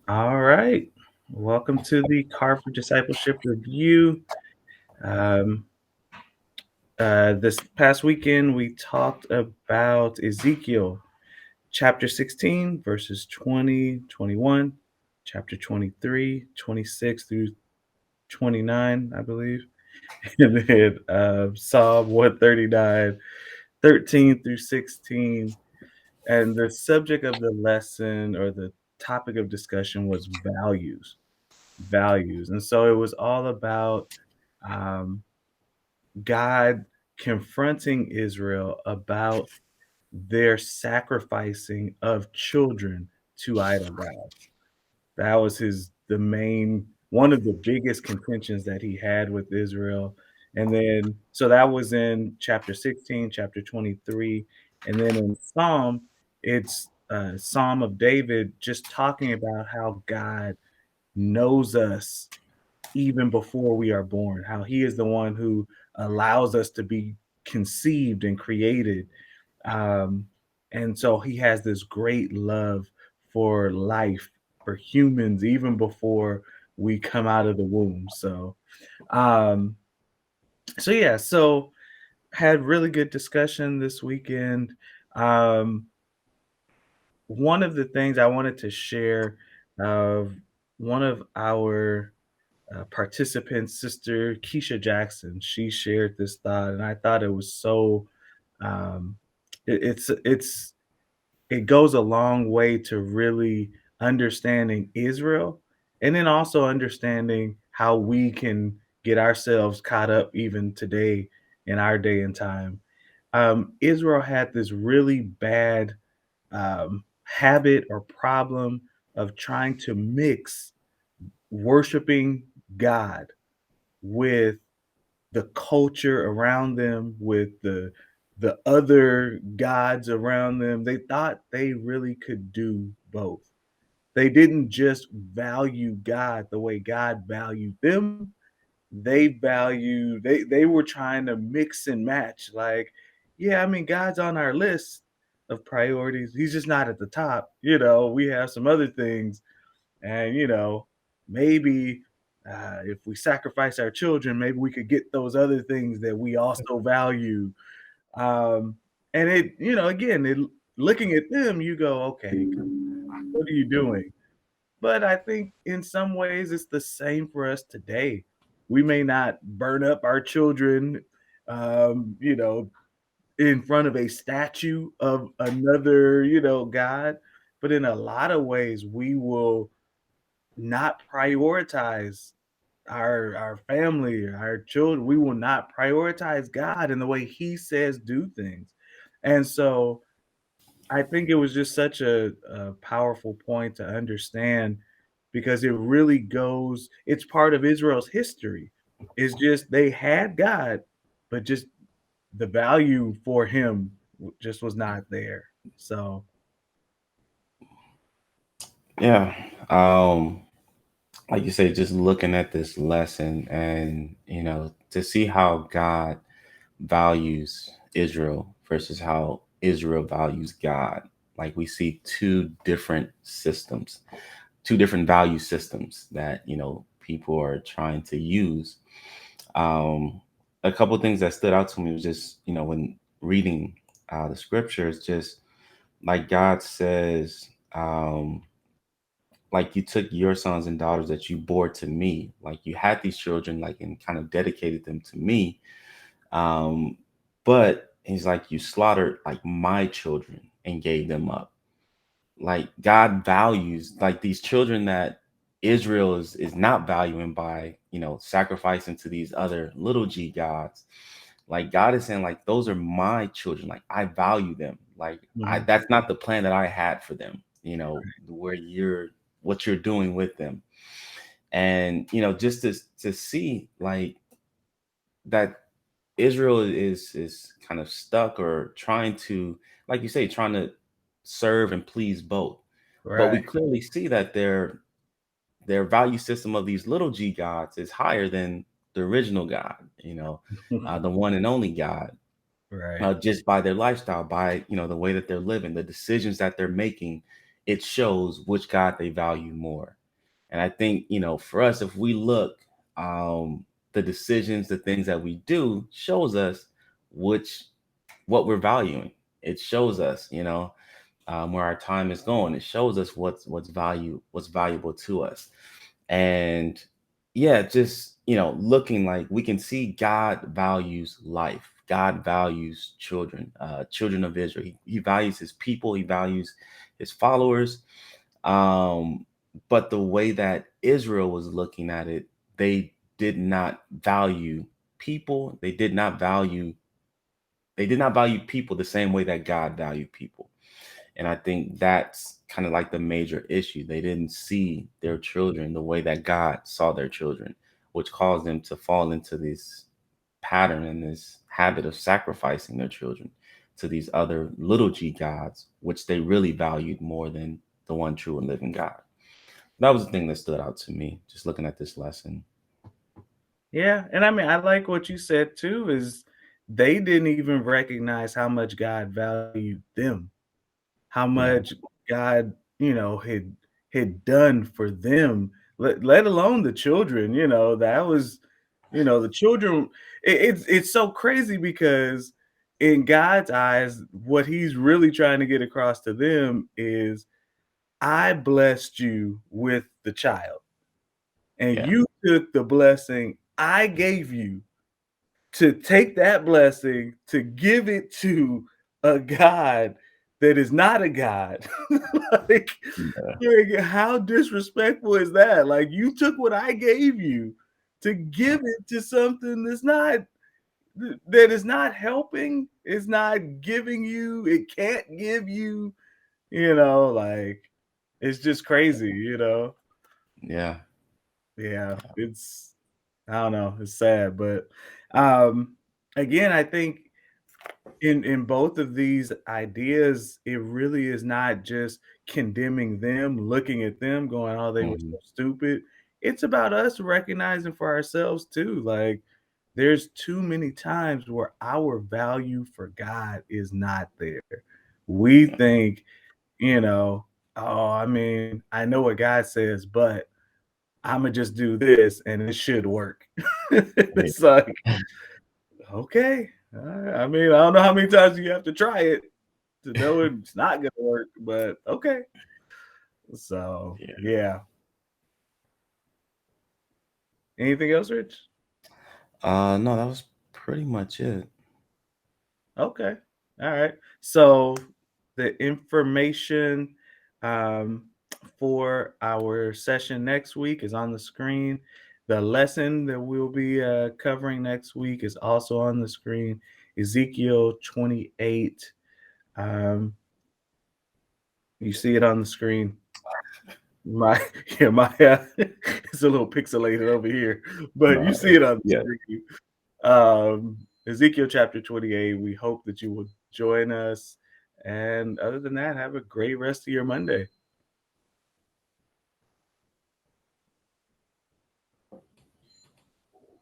All right. Welcome to the Carver Discipleship Review. Um, this past weekend, we talked about Ezekiel chapter 16, verses 20, 21, chapter 23, 26 through 29, I believe, and then Psalm 139, 13 through 16. And the subject of the lesson or the topic of discussion was values. And so it was all about um, God confronting Israel about their sacrificing of children to idol gods. That was the main, one of the biggest contentions that he had with Israel. And then, so that was in chapter 16, chapter 23. And then in Psalm, it's Psalm of David just talking about how God knows us even before we are born, how he is the one who allows us to be conceived and created. Um, and so he has this great love for life, for humans, even before we come out of the womb. Um, so had really good discussion this weekend. Um, One of the things I wanted to share of one of our participants, Sister Keisha Jackson, she shared this thought, and I thought it was so. Um, it's it goes a long way to really understanding Israel, and then also understanding how we can get ourselves caught up even today in our day and time. Israel had this really bad habit or problem of trying to mix worshiping God with the culture around them, with the other gods around them. They thought they really could do both. They didn't just value God the way God valued them. They were trying to mix and match. Like, yeah, I mean, God's on our list of priorities. He's just not at the top. We have some other things, and maybe if we sacrifice our children, maybe we could get those other things that we also value. um and again, looking at them, you go, okay, what are you doing? But I think in some ways it's the same for us today. We may not burn up our children, um you know in front of a statue of another, god, but in a lot of ways we will not prioritize our family, our children. We will not prioritize God in the way He says do things. And so I think it was just such a powerful point to understand, because it really goes. It's part of Israel's history. It's just they had God, but just the value for Him just was not there. So Yeah. Like you say, just looking at this lesson and, to see how God values Israel versus how Israel values God. Like we see two different value systems that, people are trying to use. Um, a couple of things that stood out to me was just, when reading the scriptures, just like God says, like you took your sons and daughters that you bore to me, like you had these children, like, and kind of dedicated them to me. um but he's like, you slaughtered like my children and gave them up. Like God values like these children that Israel is not valuing by, sacrificing to these other little g gods. Like God is saying, like, those are my children, like I value them. Like I mhm, that's not the plan that I had for them, where what you're doing with them. And just to see like that Israel is kind of stuck or trying to, like you say, trying to serve and please both. But we right. clearly see that their value system of these little g gods is higher than the original God, the one and only God. Right. Just by their lifestyle, by the way that they're living, the decisions that they're making, it shows which God they value more. And I think, for us, if we look, the decisions, the things that we do shows us which what we're valuing. It shows us, where our time is going. It shows us what's valuable to us. And yeah, just looking, like, we can see God values life. God values children, children of Israel. He values his people. He values his followers. um but the way that Israel was looking at it, they did not value people. They did not value people the same way that God valued people. And I think that's kind of like the major issue. They didn't see their children the way that God saw their children, which caused them to fall into this pattern and this habit of sacrificing their children to these other little g gods, which they really valued more than the one true and living God. That was the thing that stood out to me, just looking at this lesson. Yeah, and I mean, I like what you said too, is they didn't even recognize how much God valued them, how Yeah. much God, had done for them, let alone the children, that was, the children. It's so crazy because in God's eyes, what he's really trying to get across to them is, I blessed you with the child, and Yeah. you took the blessing I gave you to take that blessing to give it to a God that is not a God. like, Yeah. how disrespectful is that? Like, you took what I gave you to give it to something that is not helping, it's not giving you, it can't give you, like, it's just crazy. Yeah. Yeah, it's, I don't know, it's sad, but um again, I think in both of these ideas, it really is not just condemning them, looking at them, going, "Oh, they were so Hmm. stupid." It's about us recognizing for ourselves too. Like, there's too many times where our value for God is not there. We think, "Oh, I mean, I know what God says, but Imma just do this and it should work." Yeah. It's like, okay, alright. I mean, I don't know how many times you have to try it to know it's not gonna work, but okay. So, Yeah. yeah. Anything else, Rich? No, that was pretty much it. Okay. Alright. So, the information, um, for our session next week is on the screen. The lesson that we'll be, covering next week is also on the screen, Ezekiel 28. Um, you see it on the screen. My yeah, it's a little pixelated over here, but you No. see it on the Yeah. screen. Ezekiel chapter 28. We hope that you will join us. And other than that, have a great rest of your Monday.